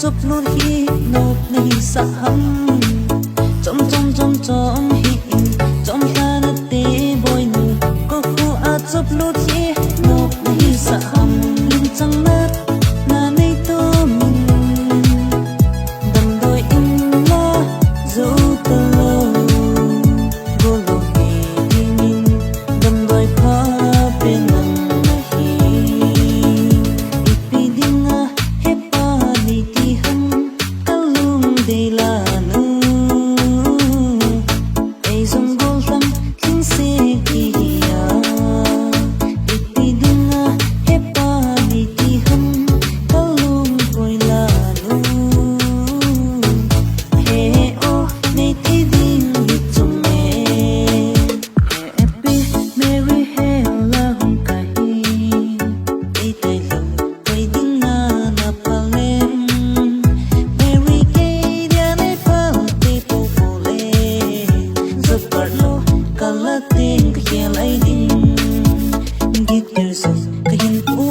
chụp luôn khi nộp này sa hâm trong hi trong ta na te boy nu có khu a chụp luôn khi nộp này sa hâm linh chẳng nát na nay to mình đầm đôi in la dấu tơ lâu vô lo hi mình đầm đôi pha bên nắng hi ipidinga hepa ni ti hâm kalung de la nu ei zong gol tam king se ki ya ipidinga hepa ni ti hâm kalung koi la nu he o nei ti ding li chung me happy merry hela hum kai ei tai lo kai ding na na palem merry gay dia nei pal te po pole zapar lo kala ting ke lai ding git yourself kahin po